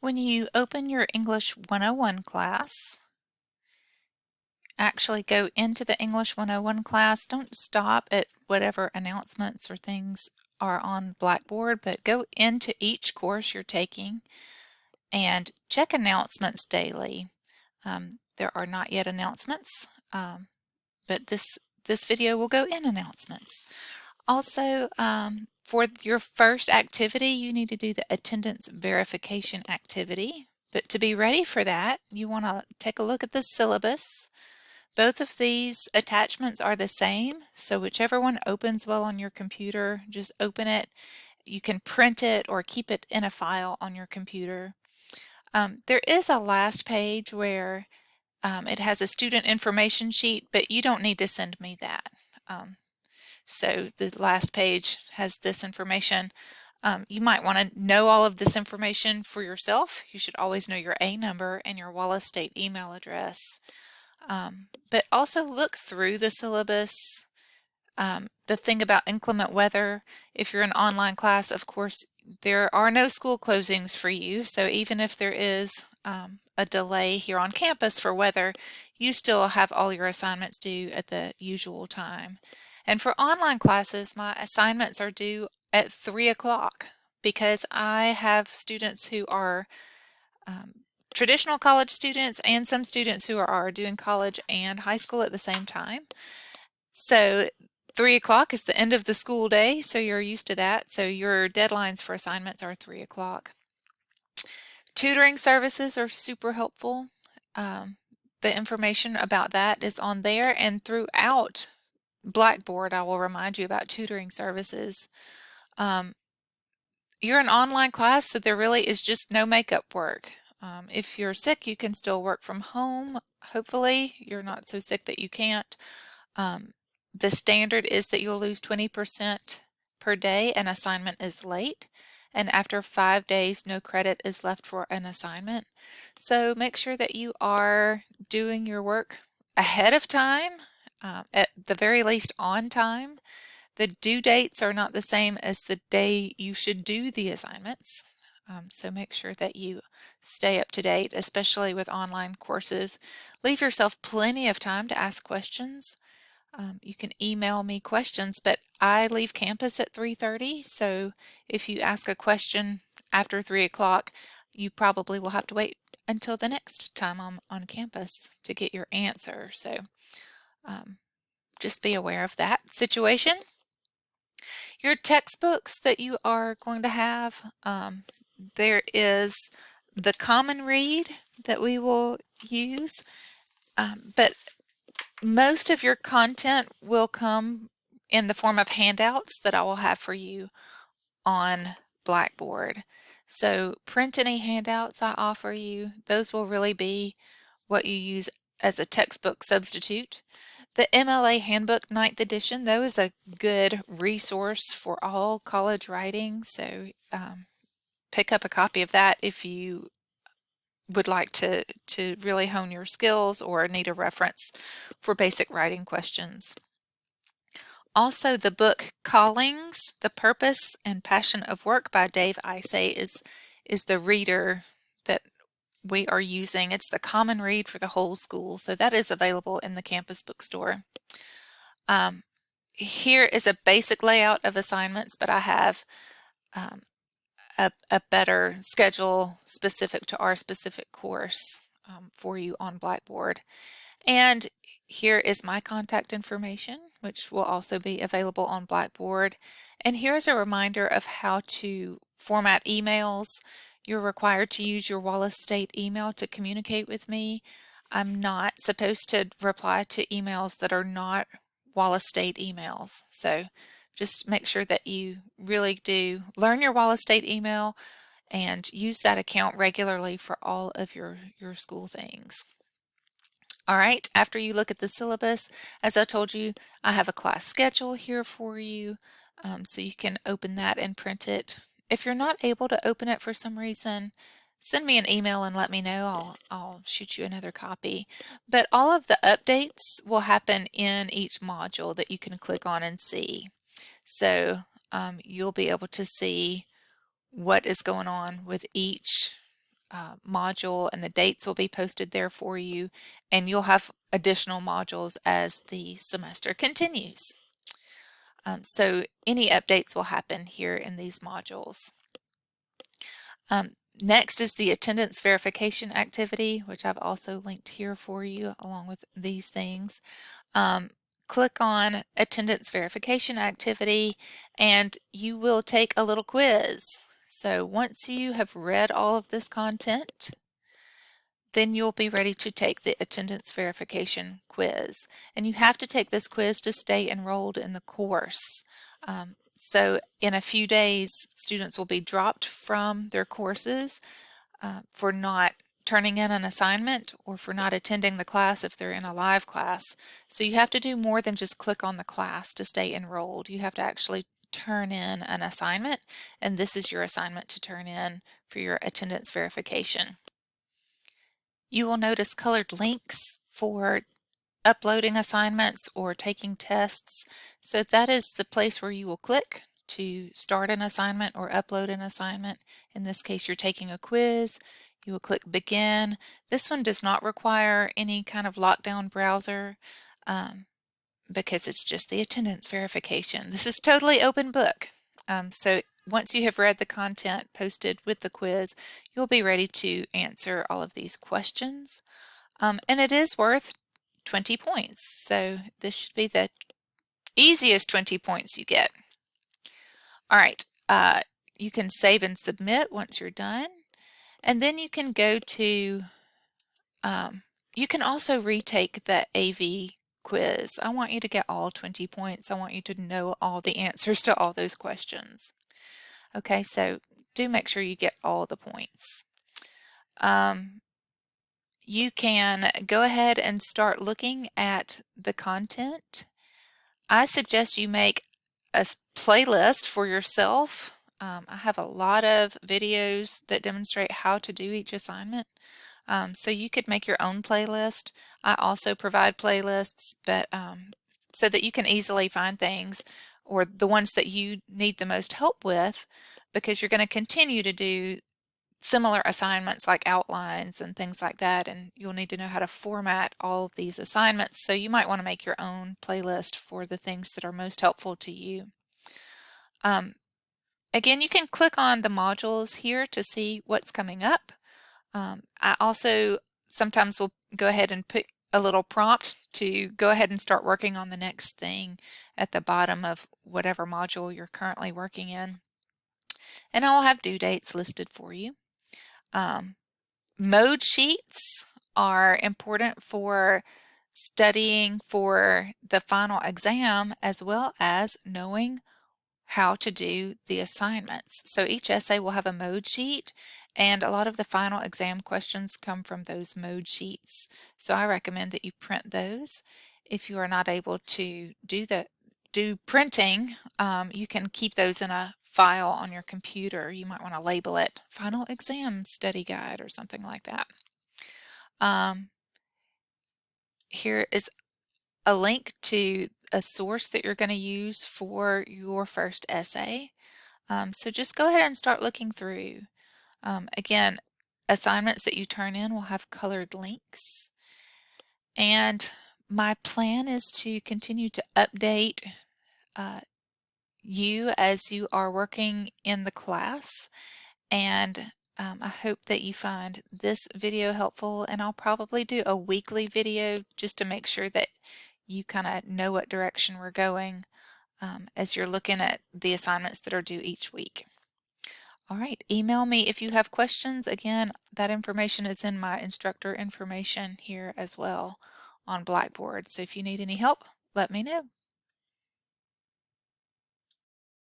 When you open your English 101 class, actually go into the English 101 class. Don't stop at whatever announcements or things are on Blackboard, but go into each course you're taking and check announcements daily. There are not yet announcements, but this video will go in announcements. Also, for your first activity, you need to do the attendance verification activity. But to be ready for that, you want to take a look at the syllabus. Both of these attachments are the same, so whichever one opens well on your computer, just open it. You can print it or keep it in a file on your computer. There is a last page where it has a student information sheet, but you don't need to send me that. So the last page has this information. You might want to know all of this information for yourself. You should always know your A number and your Wallace State email address. But also look through the syllabus. The thing about inclement weather, if you're an online class, of course, there are no school closings for you. So even if there is a delay here on campus for weather, you still have all your assignments due at the usual time. And for online classes, my assignments are due at 3 o'clock because I have students who are traditional college students and some students who are doing college and high school at the same time. So 3 o'clock is the end of the school day, so you're used to that. So your deadlines for assignments are 3 o'clock. Tutoring services are super helpful. The information about that is on there, and throughout Blackboard, I will remind you about tutoring services. You're an online class, so there really is just no makeup work. If you're sick, you can still work from home. Hopefully, you're not so sick that you can't. The standard is that you'll lose 20% per day an assignment is late, and after 5 days, no credit is left for an assignment. So make sure that you are doing your work ahead of time, at the very least on time. The due dates are not the same as the day you should do the assignments. So make sure that you stay up to date, especially with online courses. Leave yourself plenty of time to ask questions. You can email me questions, but I leave campus at 3:30, so if you ask a question after 3 o'clock, you probably will have to wait until the next time I'm on campus to get your answer. So just be aware of that situation. Your textbooks that you are going to have, there is the common read that we will use, but most of your content will come in the form of handouts that I will have for you on Blackboard. So print any handouts I offer you. Those will really be what you use as a textbook substitute. The MLA Handbook 9th edition, though, is a good resource for all college writing. So pick up a copy of that if you would like to really hone your skills or need a reference for basic writing questions. Also, the book Callings, The Purpose and Passion of Work by Dave Isay is the reader that we are using. It's the common read for the whole school, so that is available in the campus bookstore. Here is a basic layout of assignments, but I have a better schedule specific to our specific course for you on Blackboard. And here is my contact information, which will also be available on Blackboard. And here's a reminder of how to format emails. You're required to use your Wallace State email to communicate with me. I'm not supposed to reply to emails that are not Wallace State emails. So just make sure that you really do learn your Wallace State email and use that account regularly for all of your school things. All right, after you look at the syllabus, as I told you, I have a class schedule here for you, so you can open that and print it. If you're not able to open it for some reason, send me an email and let me know. I'll shoot you another copy. But all of the updates will happen in each module that you can click on and see. So you'll be able to see what is going on with each module, and the dates will be posted there for you, and you'll have additional modules as the semester continues. So any updates will happen here in these modules. Next is the attendance verification activity, which I've also linked here for you along with these things. Click on attendance verification activity and you will take a little quiz. So once you have read all of this content, then you'll be ready to take the attendance verification quiz. And you have to take this quiz to stay enrolled in the course. So in a few days, students will be dropped from their courses for not turning in an assignment or for not attending the class if they're in a live class. So you have to do more than just click on the class to stay enrolled. You have to actually turn in an assignment, and this is your assignment to turn in for your attendance verification. You will notice colored links for uploading assignments or taking tests. So that is the place where you will click to start an assignment or upload an assignment. In this case, you're taking a quiz. You will click begin. This one does not require any kind of lockdown browser because it's just the attendance verification. This is totally open book. So once you have read the content posted with the quiz, you'll be ready to answer all of these questions. And it is worth 20 points. So this should be the easiest 20 points you get. All right, you can save and submit once you're done. And then you can go to, you can also retake the AV quiz. I want you to get all 20 points. I want you to know all the answers to all those questions. Okay, so do make sure you get all the points. You can go ahead and start looking at the content. I suggest you make a playlist for yourself. I have a lot of videos that demonstrate how to do each assignment. So you could make your own playlist. I also provide playlists, but so that you can easily find things or the ones that you need the most help with, because you're going to continue to do similar assignments like outlines and things like that, and you'll need to know how to format all of these assignments. So you might want to make your own playlist for the things that are most helpful to you. Again, you can click on the modules here to see what's coming up. I also sometimes will go ahead and put a little prompt to go ahead and start working on the next thing at the bottom of whatever module you're currently working in. And I will have due dates listed for you. Mode sheets are important for studying for the final exam as well as knowing how to do the assignments. So each essay will have a mode sheet, and a lot of the final exam questions come from those mode sheets. So I recommend that you print those. If you are not able to do printing, you can keep those in a file on your computer. You might want to label it Final Exam Study Guide or something like that. Here is a link to a source that you're going to use for your first essay. So just go ahead and start looking through. Again, assignments that you turn in will have colored links. And my plan is to continue to update you as you are working in the class. And I hope that you find this video helpful, and I'll probably do a weekly video just to make sure that you kind of know what direction we're going as you're looking at the assignments that are due each week. All right, email me if you have questions. Again, that information is in my instructor information here as well on Blackboard. So if you need any help, let me know.